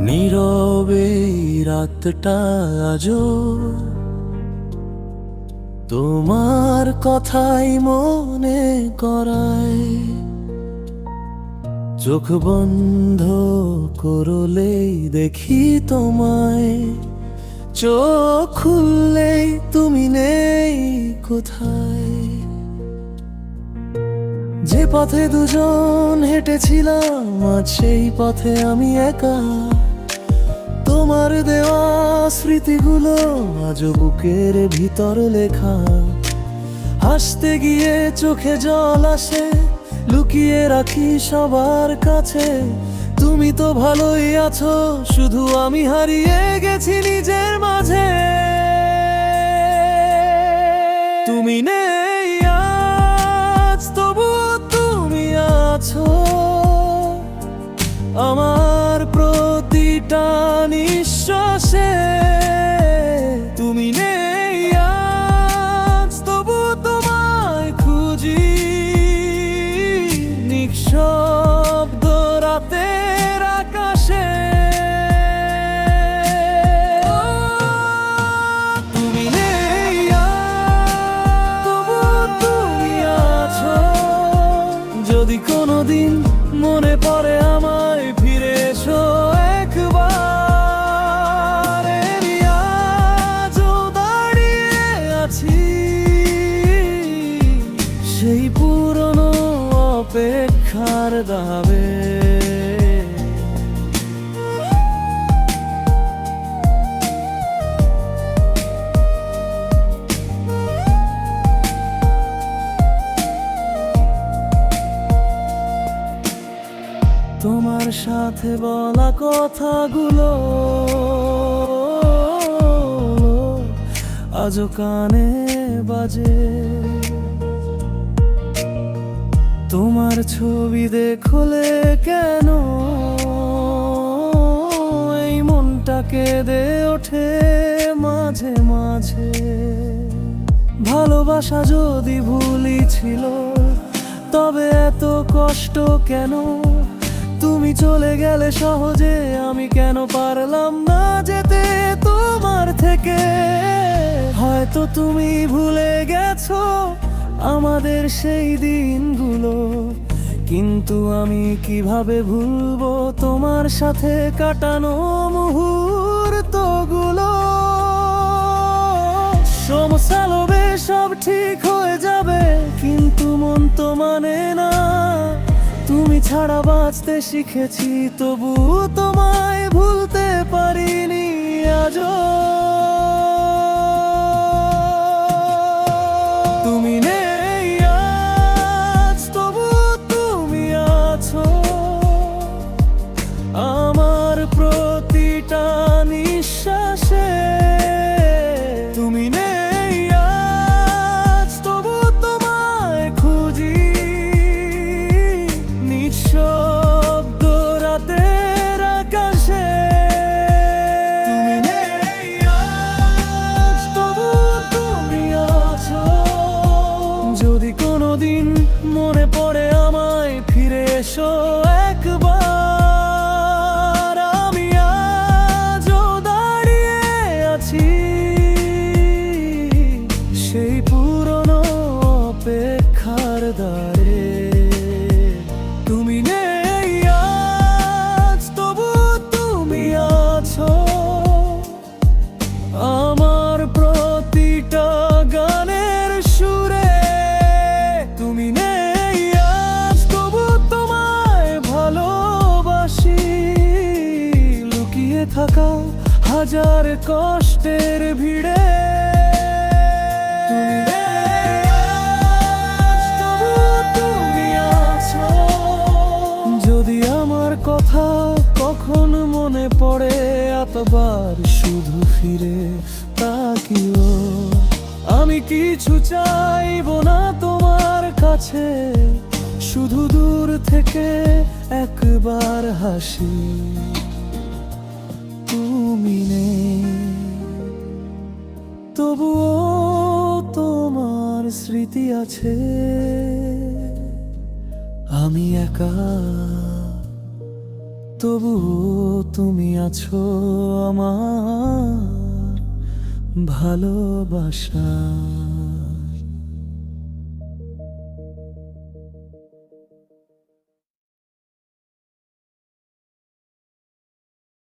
নীরবে রাতটা আজো তোমার কথাই মনে করায়। চোখ বন্ধ করলেই দেখি তোমায়, চোখ খুললেই তুমি নেই কোথায়। যে পথে দুজন হেঁটেছিলাম আজ সেই পথে আমি একা। তোমার দেওয়া স্মৃতিগুলো আজ বুকের ভিতর লেখা। হাসতে গিয়ে চোখে জল আসে, লুকিয়ে রাখি সবার কাছে। তুমি তো ভালোই আছো, শুধু আমি হারিয়ে গেছি নিজের মাঝে। তুমি নেই আজ, তবু তুমি আছো আমার প্রতিটা নিঃশ্বাসে। তুমি নেই আজ, তবু তোমায় খুঁজি নিঃশব্দ রাতের আকাশে। তুমি নেই আজ, তবু তুমি আছো। যদি কোনোদিন মনে পড়ে আমায়, ফিরে এসো একবার। আমি আজও দাঁড়িয়ে আছি সেই পুরনো অপেক্ষার দাবে। তোমার সাথে বলা কথাগুলো আজও কানে বাজে। তোমার ছবি দেখলে কেন এই মনটা কেঁদে ওঠে মাঝে মাঝে। ভালোবাসা যদি ভুলই ছিল, তবে এত কষ্ট কেন? তুমি চলে গেলে সহজে, আমি কেন পারলাম না যেতে তোমার থেকে? হয়তো তুমি ভুলে গেছো আমাদের সেই দিনগুলো, কিন্তু আমি কিভাবে ভুলবো তোমার সাথে কাটানো মুহূর্তগুলো। সমস্যা লোভে সব ঠিক হয়ে যাবে, কিন্তু মন তো মানে না। তুমি ছাড়া বাঁচতে শিখেছি, তবু তোমায় ভুলতে পারিনি আজও। তুমি নেই আজ, তবু তুমি আছো আমার প্রতিটা নিঃশ্বাসে। তুমি নেই আজ, তবু তোমায় খুঁজি নিঃশব্দ রাতের আকাশে। তুমি নেই আজ, তবু তুমি আছো। যদি কোনোদিন মনে পড়ে আমায়, ফিরে এসো একবার। আমি আজও দাঁড়িয়ে আছি সেই পুরনো অপেক্ষার দ্বারে। তুমি নেই আজ, তবু তুমি আছো আমার প্রতিটা গানের সুরে। তুমি নেই আজ, তবু তোমায় ভালোবাসি লুকিয়ে থাকা হাজার কষ্টের ভিড়ে। তুমি নেই আজ, তবু তুমি আছো। যদি আমার কথা কখন মনে পড়ে এতবার, শুধু ফিরে তাকিও। আমি কিছু চাইবো না তোমার কাছে, শুধু দূর থেকে একবার হাসি। তুমি নেই, তবুও তোমার স্মৃতি আছে। আমি একা তবুও তুমি আছো আমার ভালোবাসা।